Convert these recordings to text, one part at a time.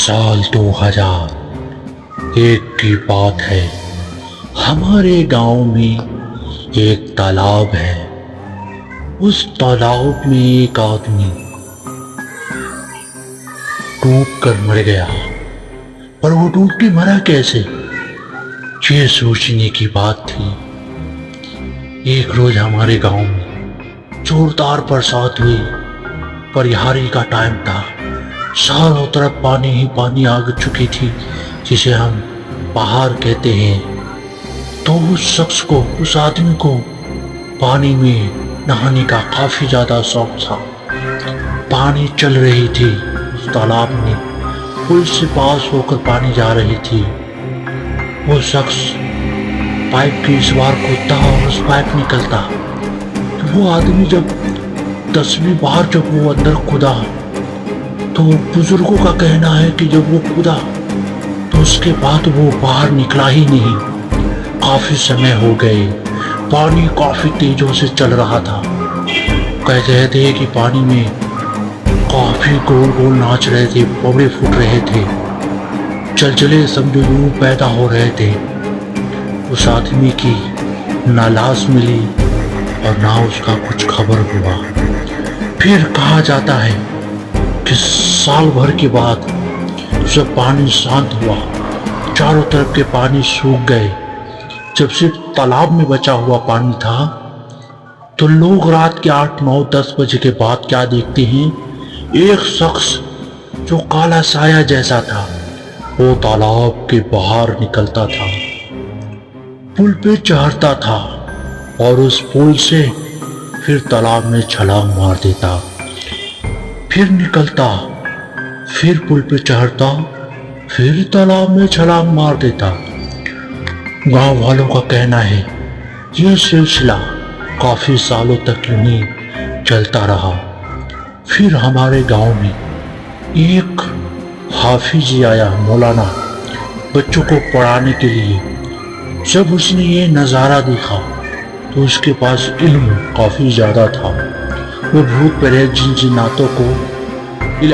साल 2001 की बात है। हमारे गांव में एक तालाब है। उस तालाब में एक आदमी डूब कर मर गया। पर वो डूब के मरा कैसे, ये सोचने की बात थी। एक रोज हमारे गांव में जोरदार बरसात हुई। परिहारी का टाइम था। चारों तरफ पानी ही पानी आ चुकी थी, जिसे हम पहाड़ कहते हैं। तो उस शख्स को, उस आदमी को पानी में नहाने का काफी ज्यादा शौक था। पानी चल रही थी उस तालाब में, पुल से पास होकर पानी जा रही थी। वो शख्स पाइप की इस बार कूदता और उस पाइप निकलता। तो वो आदमी जब 10वीं बार जब वो अंदर कूदा, तो बुजुर्गों का कहना है कि जब वो कूदा तो उसके बाद वो बाहर निकला ही नहीं। काफी समय हो गए, पानी काफी तेजों से चल रहा था। कहते थे कि पानी में काफी गोल गोल नाच रहे थे, बबड़े फूट रहे थे, चलचले समझो यूं पैदा हो रहे थे। उस आदमी की ना लाश मिली और ना उसका कुछ खबर हुआ। फिर कहा जाता है कि साल भर के बाद जब पानी शांत हुआ, चारों तरफ के पानी सूख गए, जब सिर्फ तालाब में बचा हुआ पानी था, तो लोग रात के 8, 9, 10 बजे के बाद क्या देखते हैं, एक शख्स जो काला साया जैसा था वो तालाब के बाहर निकलता था, पुल पे चढ़ता था और उस पुल से फिर तालाब में छलांग मार देता, फिर निकलता, फिर पुल पे चढ़ता, फिर तालाब में छलांग मार देता। गांव वालों का कहना है ये सिलसिला काफी सालों तक यूं ही चलता रहा। फिर हमारे गांव में एक हाफिज जी आया, मौलाना, बच्चों को पढ़ाने के लिए। जब उसने ये नज़ारा देखा तो उसके पास इल्म काफी ज्यादा था। वो भूत प्रेत जिन जिन्नातों को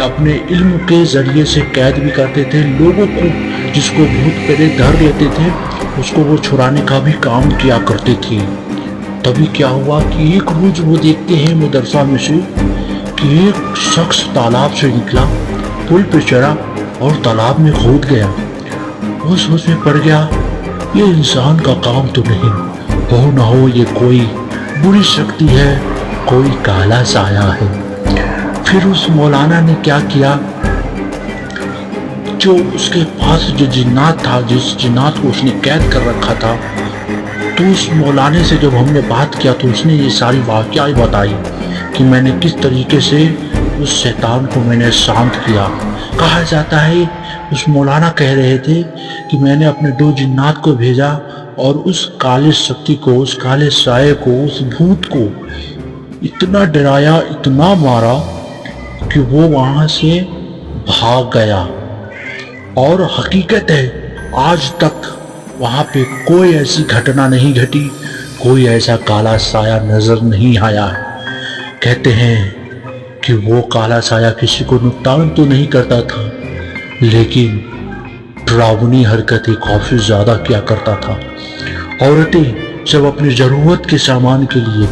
अपने इल्म के जरिए से कैद भी करते थे। लोगों को जिसको भूत प्रेत धर लेते थे उसको वो छुड़ाने का भी काम किया करते थे। तभी क्या हुआ कि एक रोज वो देखते हैं मदरसा में से कि एक शख्स तालाब से निकला, पुल पे चढ़ा और तालाब में कूद गया। वो सोच में पड़ गया ये इंसान का काम तो नहीं हो, ना हो ये कोई बुरी शक्ति है, कोई काला साया है। फिर उस मौलाना ने क्या किया, जो उसके पास जो जिन्नात था, जिस जिन्नात को उसने कैद कर रखा था, तो उस मौलाने से जब हमने बात किया तो उसने ये सारी वाक़याएं बताई कि मैंने किस तरीके से उस शैतान को मैंने शांत किया। कहा जाता है उस मौलाना कह रहे थे कि मैंने अपने 2 जिन्नात को भेजा और उस काले शक्ति को, उस काले साये को, उस भूत को इतना डराया, इतना मारा कि वो वहां से भाग गया। और हकीकत है आज तक वहां पे कोई ऐसी घटना नहीं घटी, कोई ऐसा काला साया नजर नहीं आया। कहते हैं कि वो काला साया किसी को नुकसान तो नहीं करता था, लेकिन डरावनी हरकतें काफी ज्यादा किया करता था। औरतें जब अपनी जरूरत के सामान के लिए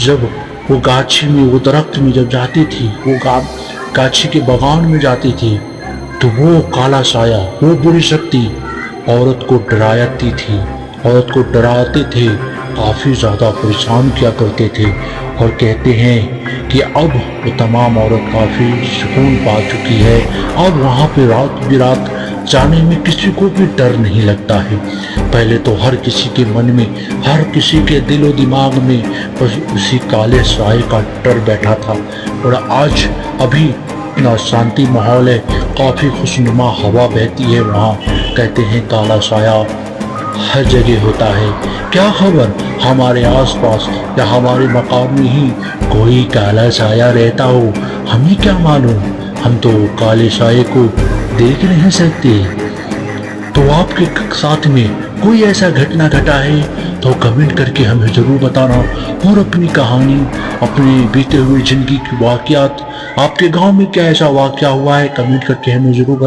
जब वो गाछी में, वो दरख्त में जब जाती थी, वो गाछी के बगान में जाती थी, तो वो काला साया, वो बुरी शक्ति औरत को डराती थी, औरत को डराते थे, काफी ज्यादा परेशान किया करते थे। और कहते हैं कि अब वो तमाम औरत काफी सुकून पा चुकी है। अब वहाँ पे रात बिरात जाने में किसी को भी डर नहीं लगता है। पहले तो हर किसी के मन में, हर किसी के दिलो दिमाग में बस उसी काले साए का डर बैठा था। और आज अभी इतना शांति माहौल है, काफी खुशनुमा हवा बहती है वहाँ। कहते हैं काला साया हर जगह होता है। क्या खबर हमारे आसपास या हमारे मकान में ही कोई काला साया रहता हो, हमें क्या मालूम, हम तो काले साये को देख नहीं सकते। तो आपके साथ में कोई ऐसा घटना घटा है तो कमेंट करके हमें ज़रूर बताना। और अपनी कहानी, अपनी बीते हुए ज़िंदगी की वाक़यात, आपके गांव में क्या ऐसा वाक़या हुआ है, कमेंट करके हमें ज़रूर बताना।